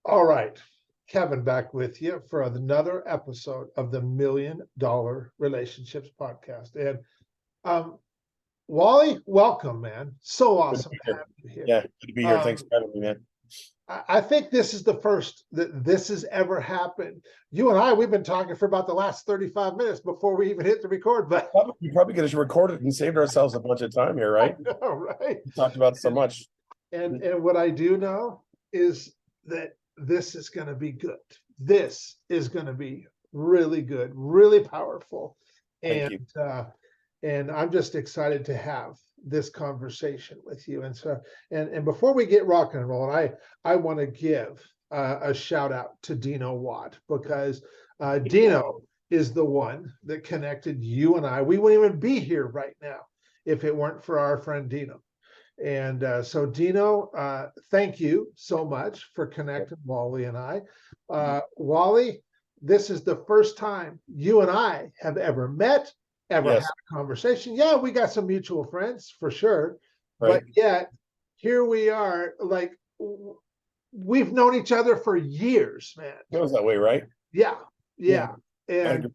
All right. Kevin back with you for another episode of the $1 Million Relationships Podcast. And um, Wally, welcome, man. So Good to awesome be to here. have you here. Yeah, good to be here. Thanks Um, for having me, man. I think this is the first that this has ever happened. You and I, we've been talking for about the last 35 minutes before we even hit the record, but We probably could have recorded and saved ourselves a bunch of time here, I right? know, right? We talked about so much. And what I do know is that this is going to be good. This is going to be really good, really powerful, Thank and you. uh, and I'm just excited to have this conversation with you. And so, and before we get rock and roll, I want to give a shout out to Dino Watt because Dino is the one that connected you and I. We wouldn't even be here right now if it weren't for our friend Dino. And so, Dino, thank you so much for connecting Wally and I. Wally, this is the first time you and I have ever met, ever had Yes, a conversation. Yeah, we got some mutual friends for sure, right. but yet here we are. Like we've known each other for years, man. Feels that way, right? Yeah, Yeah, yeah, I'd and agree.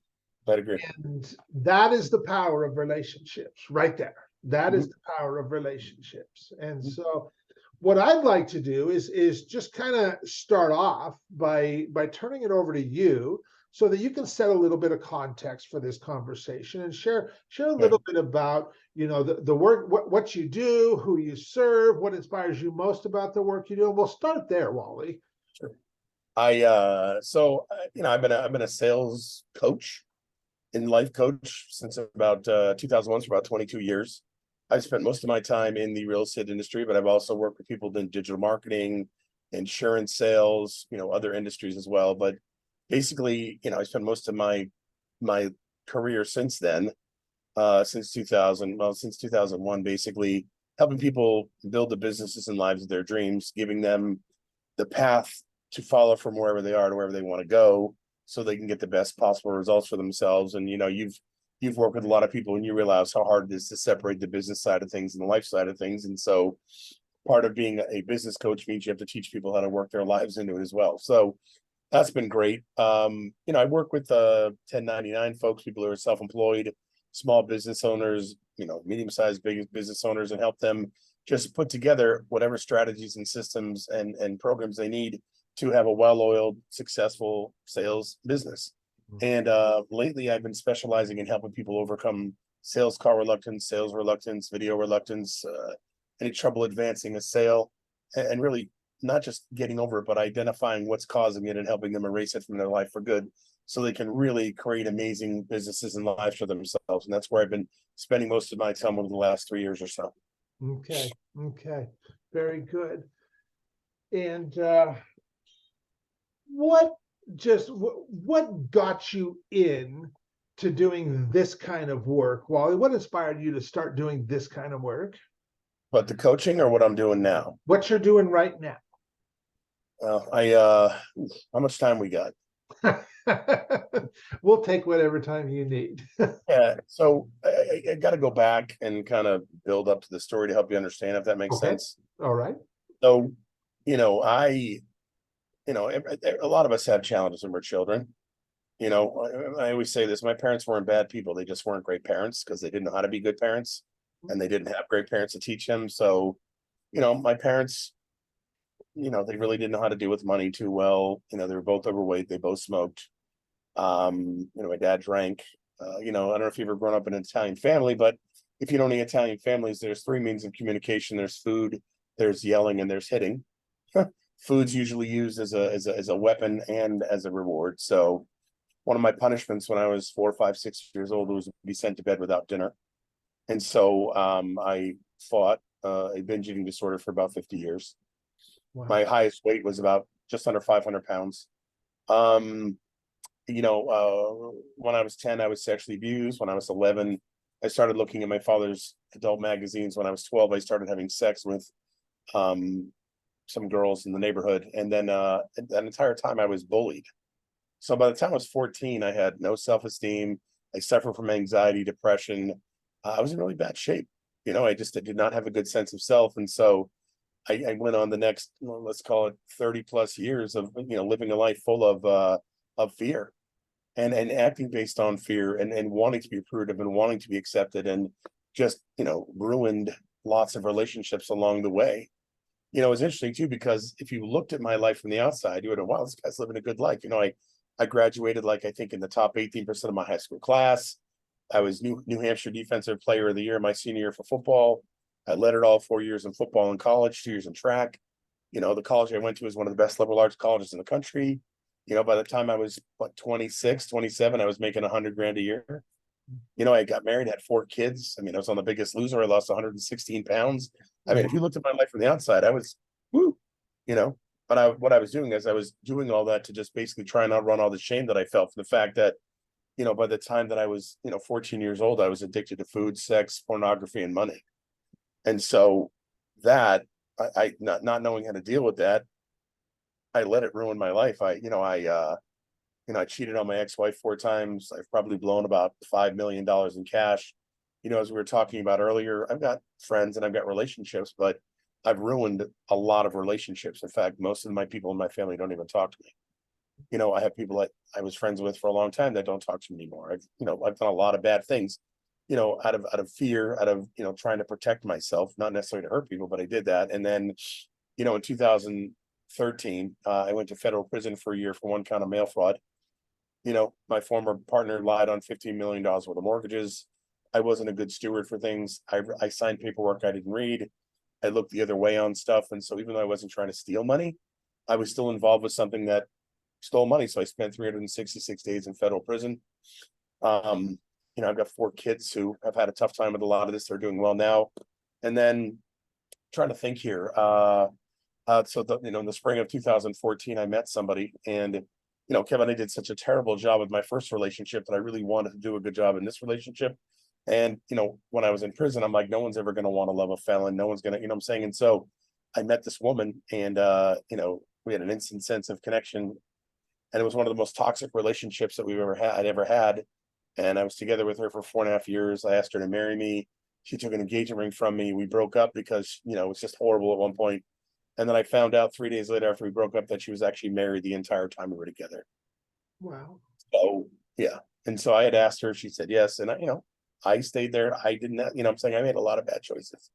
I'd agree. and that is the power of relationships right there. That is Mhm. the power of relationships. And so what I'd like to do is just kind of start off by turning it over to you so that you can set a little bit of context for this conversation and share a Okay. little bit about the work, what you do, who you serve, what inspires you most about the work you do. And we'll start there, Wally. Sure. I've been a sales coach and life coach since about 2001, for about 22 years. I've spent most of my time in the real estate industry, but I've also worked with people in digital marketing, insurance sales, other industries as well. But basically, I spent most of my career since then, since 2000, well, since 2001, basically helping people build the businesses and lives of their dreams, giving them the path to follow from wherever they are to wherever they want to go, so they can get the best possible results for themselves. And you've worked with a lot of people, and you realize how hard it is to separate the business side of things and the life side of things. And so part of being a business coach means you have to teach people how to work their lives into it as well. So that's been great. I work with 1099 folks, people who are self-employed, small business owners, medium-sized big business owners, and help them just put together whatever strategies and systems and programs they need to have a well-oiled, successful sales business. And lately I've been specializing in helping people overcome sales call reluctance, sales reluctance, video reluctance, any trouble advancing a sale, and really not just getting over it, but identifying what's causing it and helping them erase it from their life for good, so they can really create amazing businesses and lives for themselves. And that's where I've been spending most of my time over the last 3 years or so. Okay, okay, very good. And what what got you in to doing this kind of work, Wally? What inspired you to start doing this kind of work? But the coaching or what I'm doing now? What you're doing right now? How much time we got? We'll take whatever time you need. Yeah, so I got to go back and kind of build up to the story to help you understand, if that makes Okay, sense. all right. So, I, a lot of us have challenges when we're children. I always say this: my parents weren't bad people; they just weren't great parents because they didn't know how to be good parents, and they didn't have great parents to teach them. So, my parents, they really didn't know how to deal with money too well. They were both overweight; they both smoked. My dad drank. I don't know if you've ever grown up in an Italian family, but if you know any Italian families, there's three means of communication: there's food, there's yelling, and there's hitting. Food's usually used as a weapon and as a reward. So one of my punishments when I was 4, 5, 6 years old was to be sent to bed without dinner. And so I fought a binge eating disorder for about 50 years. Wow. My highest weight was about just under 500 pounds. Um, when I was 10, I was sexually abused. When I was 11, I started looking at my father's adult magazines. When I was 12, I started having sex with some girls in the neighborhood. And then that entire time I was bullied. So by the time I was 14, I had no self-esteem. I suffered from anxiety, depression. I was in really bad shape. I did not have a good sense of self. And so I went on the next, well, let's call it 30 plus years of, living a life full of fear and acting based on fear and wanting to be approved of and wanting to be accepted, and just, ruined lots of relationships along the way. It's interesting too, because if you looked at my life from the outside, you would have, wow, this guy's living a good life. I graduated, like, I think in the top 18% of my high school class. I was New Hampshire Defensive Player of the Year my senior year for football. I led it all 4 years in football in college, 2 years in track. The college I went to is one of the best liberal arts colleges in the country. By the time I was 26, 27, I was making 100 grand a year. I got married, had 4 kids. I was on The Biggest Loser. I lost 116 pounds. If you looked at my life from the outside, I was woo, but what I was doing is I was doing all that to just basically try and outrun all the shame that I felt from the fact that, by the time that I was, 14 years old, I was addicted to food, sex, pornography, and money. And so that I not knowing how to deal with that, I let it ruin my life. I cheated on my ex-wife 4 times. I've probably blown about $5 million in cash. As we were talking about earlier, I've got friends and I've got relationships, but I've ruined a lot of relationships. In fact, most of my people in my family don't even talk to me. I have people that I was friends with for a long time that don't talk to me anymore. I've done a lot of bad things, out of fear, out of, trying to protect myself, not necessarily to hurt people, but I did that. And then, in 2013, I went to federal prison for a year for 1 count of mail fraud. My former partner lied on $15 million worth of mortgages. I wasn't a good steward for things. I signed paperwork I didn't read. I looked the other way on stuff. And so even though I wasn't trying to steal money, I was still involved with something that stole money. So I spent 366 days in federal prison. I've got 4 kids who have had a tough time with a lot of this. They're doing well now. And then trying to think here. In the spring of 2014, I met somebody, and Kevin, I did such a terrible job with my first relationship that I really wanted to do a good job in this relationship. And, when I was in prison, I'm like, no one's ever going to want to love a felon. No one's going to, what I'm saying? And so I met this woman, and, we had an instant sense of connection, and it was one of the most toxic relationships that I'd ever had. And I was together with her for 4.5 years. I asked her to marry me. She took an engagement ring from me. We broke up because, it was just horrible at one point. And then I found out 3 days later after we broke up that she was actually married the entire time we were together. Wow. So, yeah. And so I had asked her, she said yes. And I stayed there. I didn't, I'm saying I made a lot of bad choices.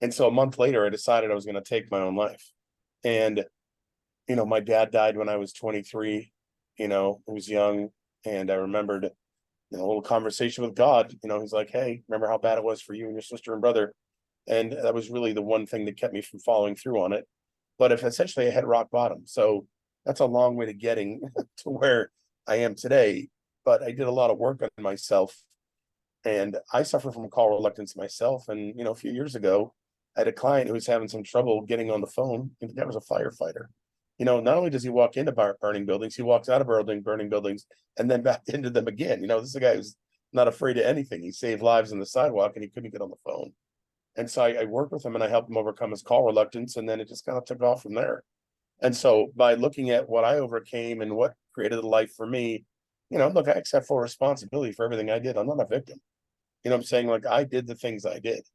And so a month later, I decided I was going to take my own life. And, my dad died when I was 23, I was young. And I remembered, a little conversation with God. He's like, hey, remember how bad it was for you and your sister and brother? And that was really the one thing that kept me from following through on it. But if essentially I hit rock bottom. So that's a long way to getting to where I am today. But I did a lot of work on myself, and I suffer from call reluctance myself. And, a few years ago, I had a client who was having some trouble getting on the phone, and the guy was a firefighter. Not only does he walk into burning buildings, he walks out of burning buildings and then back into them again. This is a guy who's not afraid of anything. He saved lives on the sidewalk, and he couldn't get on the phone. And so I worked with him, and I helped him overcome his call reluctance. And then it just kind of took off from there. And so by looking at what I overcame and what created a life for me, look, I accept full responsibility for everything I did. I'm not a victim. I'm saying, like, I did the things I did.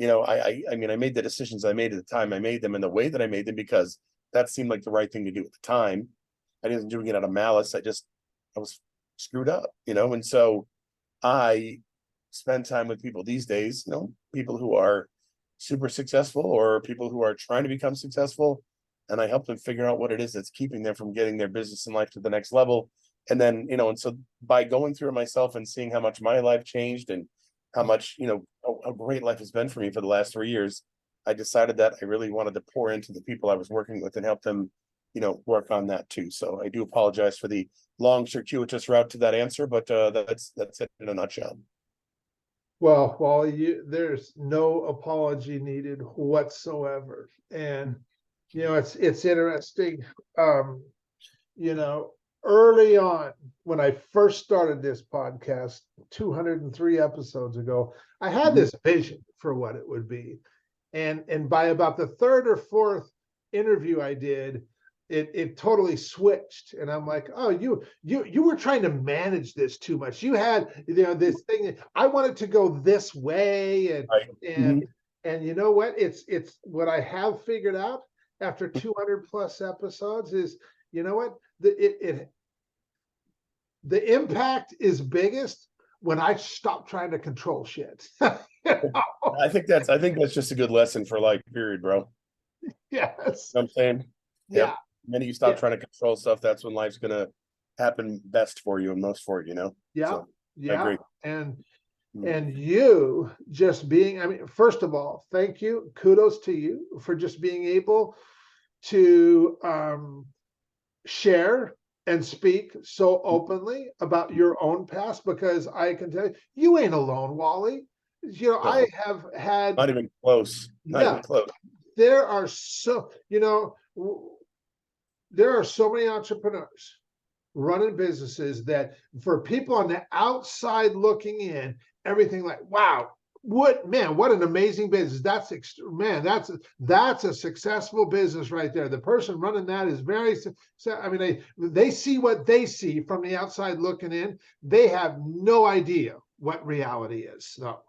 I made the decisions I made at the time I made them in the way that I made them because that seemed like the right thing to do at the time. I didn't doing it out of malice. I was screwed up, and so I spend time with people these days, people who are super successful or people who are trying to become successful. And I help them figure out what it is that's keeping them from getting their business and life to the next level. And then, and so by going through it myself and seeing how much my life changed and how much, a great life has been for me for the last 3 years, I decided that I really wanted to pour into the people I was working with and help them, work on that too. So I do apologize for the long circuitous route to that answer, but that's it in a nutshell. Well, Wally, there's no apology needed whatsoever. And, it's interesting. Early on, when I first started this podcast 203 episodes ago, I had this vision for what it would be. And by about the third or fourth interview I did, it totally switched. And I'm like, oh, you were trying to manage this too much. You had, this thing, I wanted to go this way. And Right. and And you know what? It's what I have figured out after 200 plus episodes is, you know what? The impact is biggest when I stop trying to control shit. I think that's just a good lesson for life, period, bro. Yes. Know what I'm saying? Yeah. Yep. The minute you stop Yeah. trying to control stuff, that's when life's gonna happen best for you and most for you, you know? Yeah. So I Yeah. agree. Mm. And you just being, I mean, first of all, thank you. Kudos to you for just being able to share and speak so openly about your own past, because I can tell you, you ain't alone, Wally. You know, I No, have had, not even close. Not yeah, even close. there are so, you know, there are so many entrepreneurs running businesses that for people on the outside looking in, everything like, wow, what an amazing business. Man, that's a successful business right there. The person running that is very, I mean, they see what they see from the outside looking in. They have no idea what reality is. So,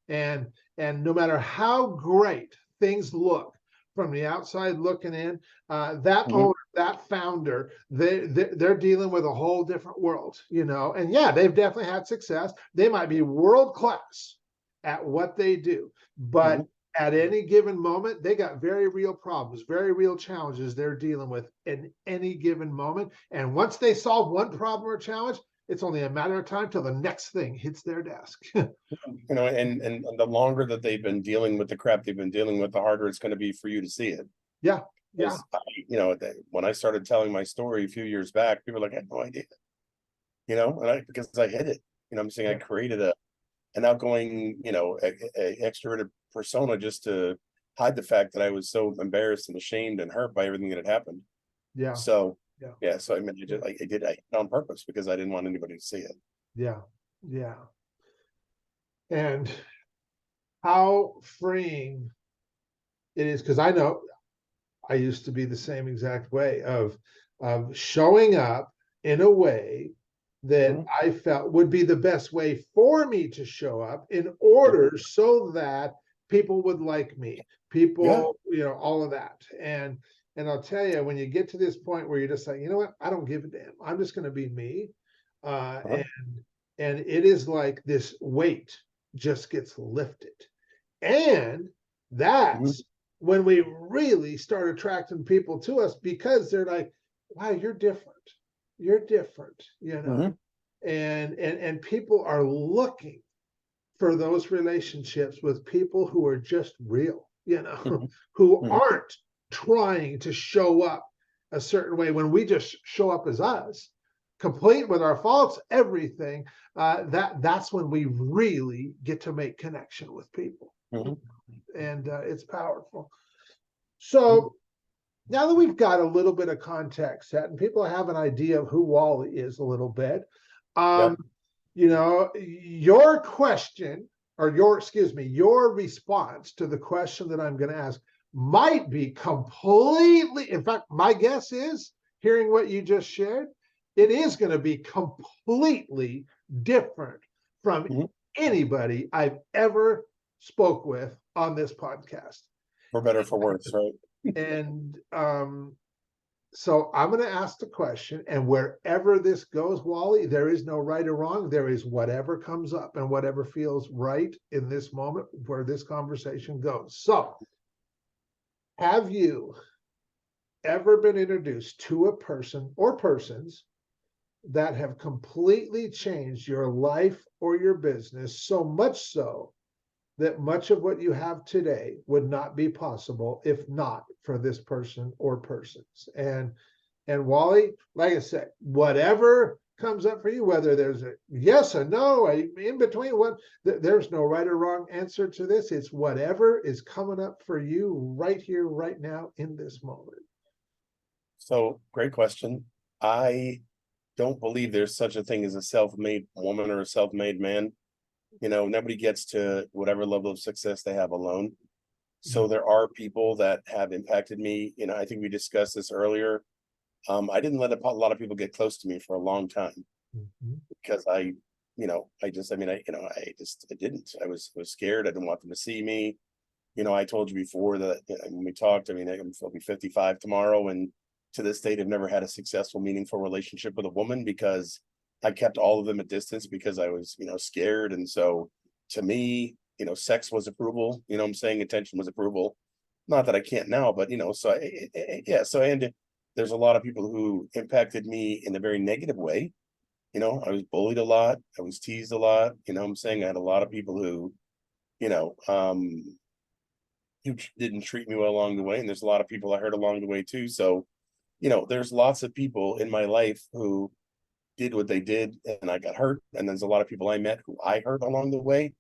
and no matter how great things look from the outside looking in, that Mhm. owner, that founder, they're dealing with a whole different world, you know. And yeah, they've definitely had success. They might be world class at what they do, but Mhm. at any given moment, they got very real problems, very real challenges they're dealing with in any given moment. And once they solve one problem or challenge, it's only a matter of time till the next thing hits their desk. You know, and the longer that they've been dealing with the crap they've been dealing with, the harder it's going to be for you to see it. Yeah, yeah, Because you know, when I started telling my story a few years back, people were like, I had no idea, you know, and because I hid it. You know, I'm saying I yeah, created an outgoing, you know, a extroverted persona just to hide the fact that I was so embarrassed and ashamed and hurt by everything that had happened. yeah, So yeah, yeah, so I mean, I did it on purpose because I didn't want anybody to see it. yeah, yeah. And how freeing it is, because I know I used to be the same exact way of showing up in a way that Mhm. I felt would be the best way for me to show up in order so that people would like me, Yeah. people, you know, all of that. And I'll tell you, when you get to this point where you're just like, you know what, I don't give a damn. I'm just going to be me. Uh, Uh-huh. and and it is like this weight just gets lifted. And Mhm. that's when we really start attracting people to us, because they're like, wow, you're different. You're different, you know. Mhm. And people are looking for those relationships with people who are just real, you know, Mhm. who Mhm. aren't trying to show up a certain way. When we just show up as us, complete with our faults, everything, that's when we really get to make connection with people. Mhm. And it's powerful. Mhm. So now that we've got a little bit of context set and people have an idea of who Wally is a little bit, um, Yep. you know, your question, or your, excuse me, your response to the question that I'm going to ask might be completely, in fact, my guess is, hearing what you just shared, it is going to be completely different from Mhm. anybody I've ever spoke with on this podcast. For better, for worse, right? And so I'm going to ask the question, and wherever this goes, Wally, there is no right or wrong. There is whatever comes up and whatever feels right in this moment where this conversation goes. So, have you ever been introduced to a person or persons that have completely changed your life or your business, so much so that much of what you have today would not be possible if not for this person or persons? And Wally, like I said, whatever comes up for you, whether there's a yes, a no, a in between, what, there's no right or wrong answer to this. It's whatever is coming up for you right here, right now, in this moment. So great question. I don't believe there's such a thing as a self-made woman or a self-made man. You know, nobody gets to whatever level of success they have alone. So there are people that have impacted me. You know, I think we discussed this earlier. I didn't let a lot of people get close to me for a long time Mhm. because I just, I mean, I didn't. I was scared. I didn't want them to see me. I told you before that when we talked, I mean, I'll be 55 tomorrow, and to this date, I've never had a successful, meaningful relationship with a woman because I kept all of them at distance because I was, scared. And so to me, sex was approval, I'm saying attention was approval. Not that I can't now, but, yeah. So, and there's a lot of people who impacted me in a very negative way. I was bullied a lot. I was teased a lot. I'm saying I had a lot of people who, you know, um, who didn't treat me well along the way. And there's a lot of people I hurt along the way too. So, there's lots of people in my life who did what they did and I got hurt. And there's a lot of people I met who I hurt along the way.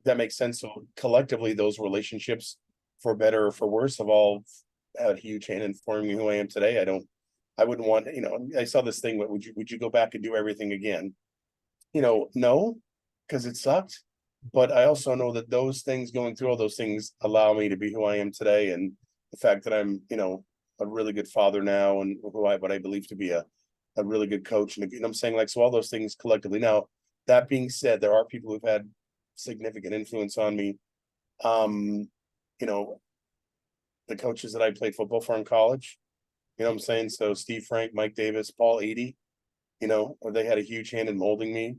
That makes sense. So collectively, those relationships, for better or for worse, have all had a huge hand in forming me who I am today. I wouldn't want, I saw this thing, would you go back and do everything again? No, because it sucked. But I also know that those things, going through all those things, allow me to be who I am today. And the fact that I'm, a really good father now, and what I believe to be a really good coach. And I'm saying, like, so all those things collectively. Now, that being said, there are people who've had significant influence on me. You know, the coaches that I played football for in college, I'm saying? So Steve Frank, Mike Davis, Paul Eady, they had a huge hand in molding me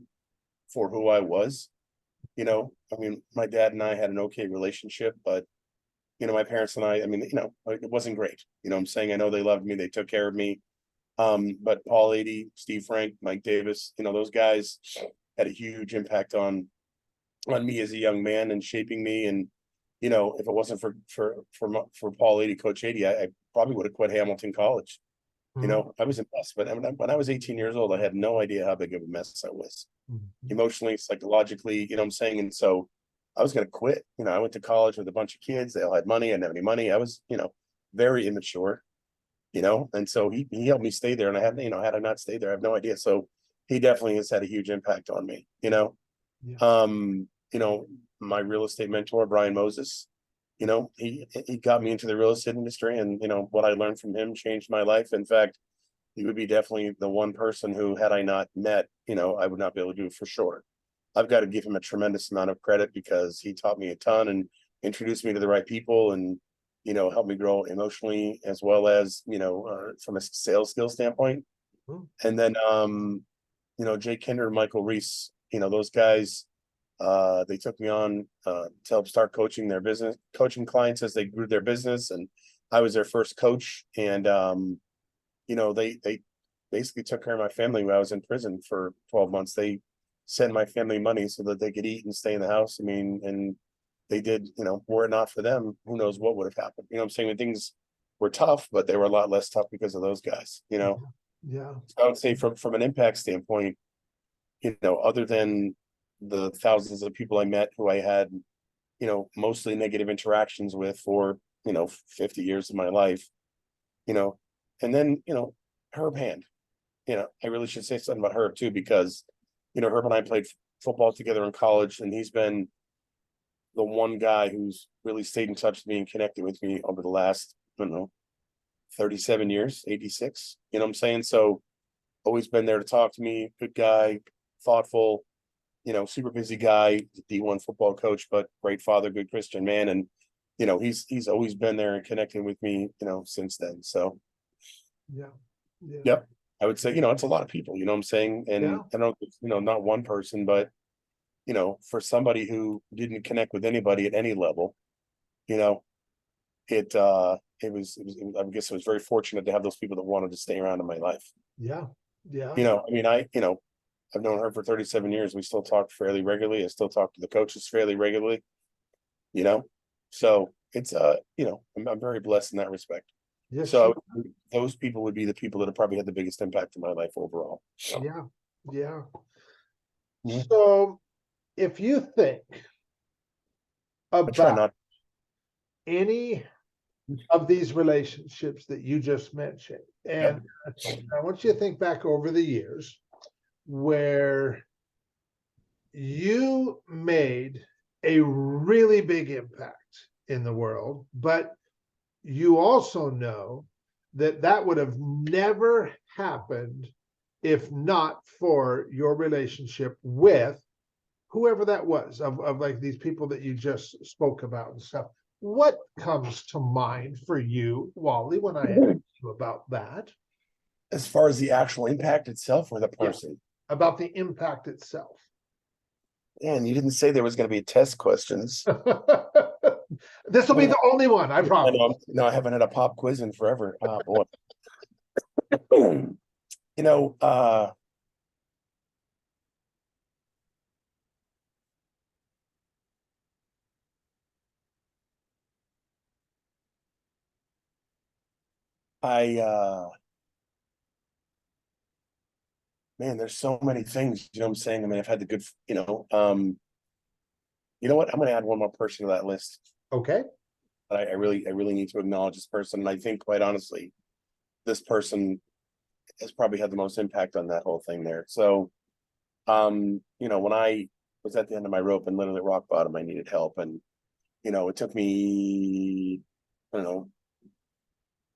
for who I was. I mean, my dad and I had an okay relationship, but my parents and I mean, it wasn't great. I'm saying, I know they loved me, they took care of me. But Paul Eady, Steve Frank, Mike Davis, those guys had a huge impact on me as a young man and shaping me. And if it wasn't for Paul Eady, Coach Eady, I probably would have quit Hamilton College. I was a mess, but I mean, when I was 18 years old, I had no idea how big of a mess I was, emotionally, psychologically, what I'm saying. And so I was going to quit. I went to college with a bunch of kids. They all had money. I didn't have any money. I was, very immature, and so he helped me stay there. And I had, had I not stayed there, I have no idea. So he definitely has had a huge impact on me, Yeah. My real estate mentor, Brian Moses, he got me into the real estate industry, and what I learned from him changed my life. In fact, he would be definitely the one person who, had I not met, I would not be able to do it for sure. I've got to give him a tremendous amount of credit because he taught me a ton and introduced me to the right people, and helped me grow emotionally as well as from a sales skill standpoint. And then Jake Kinder and Michael Reese, those guys, they took me on to help start coaching clients as they grew their business. And I was their first coach. And, they basically took care of my family when I was in prison for 12 months. They sent my family money so that they could eat and stay in the house. I mean, and they did, were it not for them, who knows what would have happened. I'm saying, when things were tough, but they were a lot less tough because of those guys, Yeah. So I would say from an impact standpoint, other than the thousands of people I met who I had, mostly negative interactions with for, 50 years of my life, and then, Herb Hand, I really should say something about Herb too, because, Herb and I played football together in college, and he's been the one guy who's really stayed in touch with me and connected with me over the last, I don't know, 37 years, 86, what I'm saying? So always been there to talk to me, good guy, thoughtful, super busy guy, D1 football coach, but great father, good Christian man. And, he's always been there and connected with me, since then. So, Yeah. yep, I would say, it's a lot of people, what I'm saying? And Yeah. I don't, not one person, but, for somebody who didn't connect with anybody at any level, I guess I was very fortunate to have those people that wanted to stay around in my life. Yeah. I mean, I've known her for 37 years. We still talk fairly regularly. I still talk to the coaches fairly regularly, so it's, I'm very blessed in that respect. Yes. So those people would be the people that have probably had the biggest impact in my life overall. Yeah. Mhm. So if you think I try about not. any of these relationships that you just mentioned, and I want you to think back over the years where you made a really big impact in the world, but you also know that that would have never happened if not for your relationship with whoever that was, of like these people that you just spoke about and stuff. what comes to mind for you, Wally, when I ask you about that? As far as the actual impact itself or the Yeah. person? About the impact itself. And you didn't say there was going to be test questions. This will be the only one, I I promise. know, no, I haven't had a pop quiz in forever. Oh boy. You know, man, there's so many things, you know what I'm saying? I mean, I've had the good, you know what? I'm gonna add one more person to that list. Okay. But I really need to acknowledge this person. And I think quite honestly, this person has probably had the most impact on that whole thing there. So when I was at the end of my rope and literally rock bottom, I needed help. And, it took me, I don't know,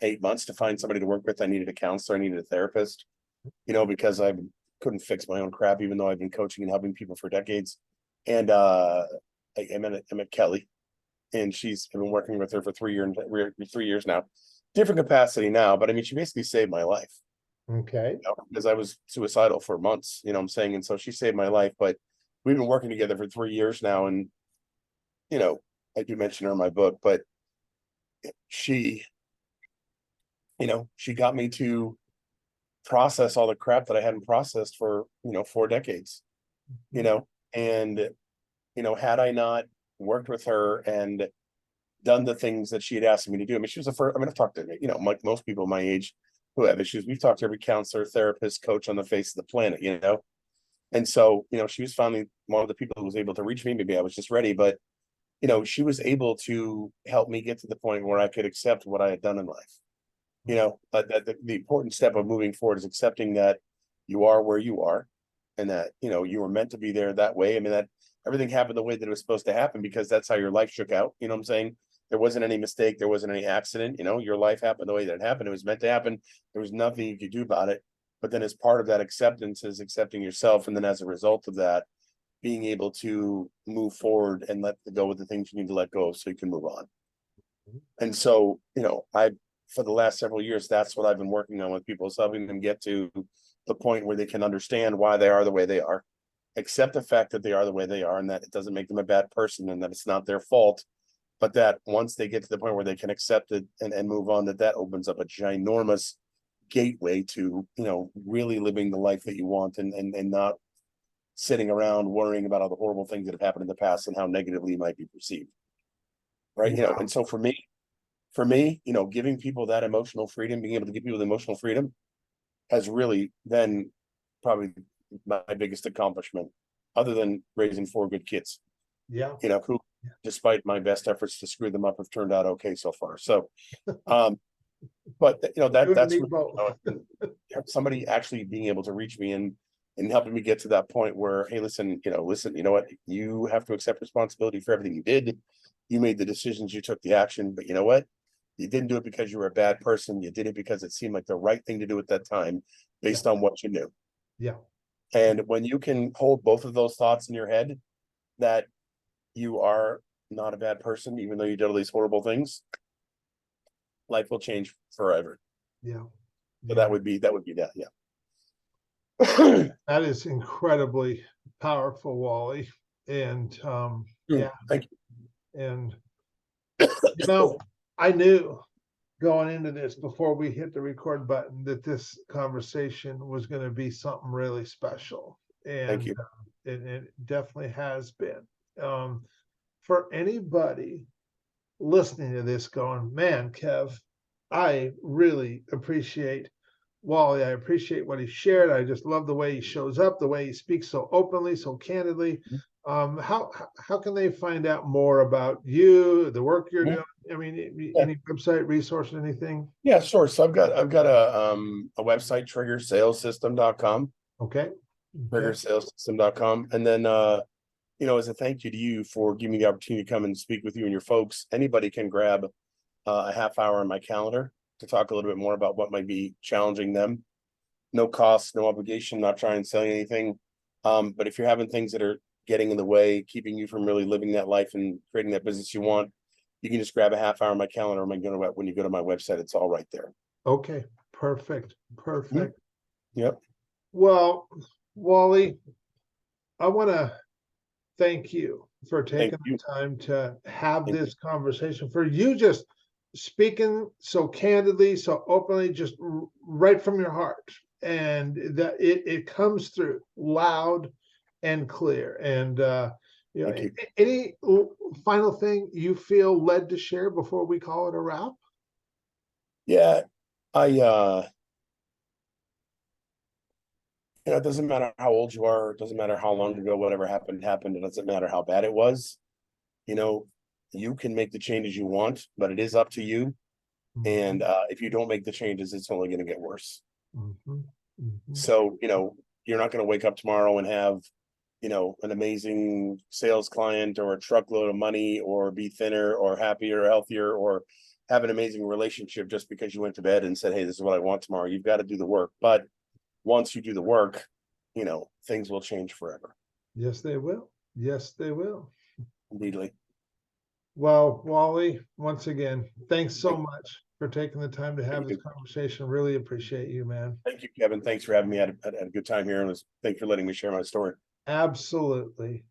8 months to find somebody to work with. I needed a counselor, I needed a therapist, because I couldn't fix my own crap, even though I've been coaching and helping people for decades. And I met Kelly, and I've been working with her for 3 years now, different capacity now, but I mean, she basically saved my life. Okay. Because I was suicidal for months, you know what I'm saying? And so she saved my life, but we've been working together for 3 years now. And, I do mention her in my book, but she, she got me to process all the crap that I hadn't processed for, 4 decades, and, had I not worked with her and done the things that she had asked me to do. I mean, she was the first, I mean, I've talked to, like most people my age who have issues. We've talked to every counselor, therapist, coach on the face of the planet, And so, she was finally one of the people who was able to reach me. Maybe I was just ready, but, she was able to help me get to the point where I could accept what I had done in life. But the important step of moving forward is accepting that you are where you are, and that, you were meant to be there that way. I mean, that everything happened the way that it was supposed to happen, because that's how your life shook out. You know what I'm saying? There wasn't any mistake. There wasn't any accident. Your life happened the way that it happened. It was meant to happen. There was nothing you could do about it. But then as part of that acceptance is accepting yourself. And then as a result of that, being able to move forward and let go with the things you need to let go of so you can move on. And so, for the last several years, that's what I've been working on with people, is helping them get to the point where they can understand why they are the way they are, accept the fact that they are the way they are, and that it doesn't make them a bad person, and that it's not their fault. But that once they get to the point where they can accept it and move on, that opens up a ginormous gateway to, really living the life that you want, and not sitting around worrying about all the horrible things that have happened in the past and how negatively you might be perceived. Right. Wow. And so for me, giving people that emotional freedom, being able to give people the emotional freedom has really been probably my biggest accomplishment, other than raising 4 good kids. Yeah. Who, despite my best efforts to screw them up, have turned out okay so far. So, but that's somebody actually being able to reach me and helping me get to that point where, hey, listen, you know what, you have to accept responsibility for everything you did. You made the decisions, you took the action, but you know what? You didn't do it because you were a bad person. You did it because it seemed like the right thing to do at that time, based on what you knew. Yeah. And when you can hold both of those thoughts in your head, that you are not a bad person, even though you did all these horrible things, life will change forever. Yeah. So that would be that. Yeah. That is incredibly powerful, Wally. And yeah. Thank you. And I knew going into this before we hit the record button that this conversation was going to be something really special. And Thank you. It definitely has been. For anybody listening to this going, man, Kev, I really appreciate Wally. I appreciate what he shared. I just love the way he shows up, the way he speaks so openly, so candidly. How can they find out more about you, the work you're doing? I mean, any website resource, anything? Yeah, sure. So I've got a website, triggersalessystem.com. Okay. Triggersalessystem.com. And then as a thank you to you for giving me the opportunity to come and speak with you and your folks, anybody can grab a half hour on my calendar to talk a little bit more about what might be challenging them. No cost, no obligation, not trying to sell you anything. But if you're having things that are getting in the way, keeping you from really living that life and creating that business you want, you can just grab a half hour on my calendar when you go to my website. It's all right there. Okay, perfect, perfect. Yep. Well, Wally, I want to thank you for Thank taking the you. time to have Thank this conversation, for you just speaking so candidly, so openly, just right from your heart. And that it comes through loud and clear. And Thank you. any final thing you feel led to share before we call it a wrap? Yeah, I it doesn't matter how old you are, it doesn't matter how long ago whatever happened happened, it doesn't matter how bad it was. You can make the changes you want, but it is up to you. And if you don't make the changes, it's only going to get worse. Mhm, mhm. So, you're not going to wake up tomorrow and have, an amazing sales client or a truckload of money or be thinner or happier, or healthier, or have an amazing relationship just because you went to bed and said, hey, this is what I want tomorrow. You've got to do the work. But once you do the work, things will change forever. Yes, they will. Yes, they will. Indeedly. Well, Wally, once again, thanks so Thank much for taking the time to have Thank this you. conversation. Really appreciate you, man. Thank you, Kevin. Thanks for having me. I had a good time here, and thanks for letting me share my story. Absolutely.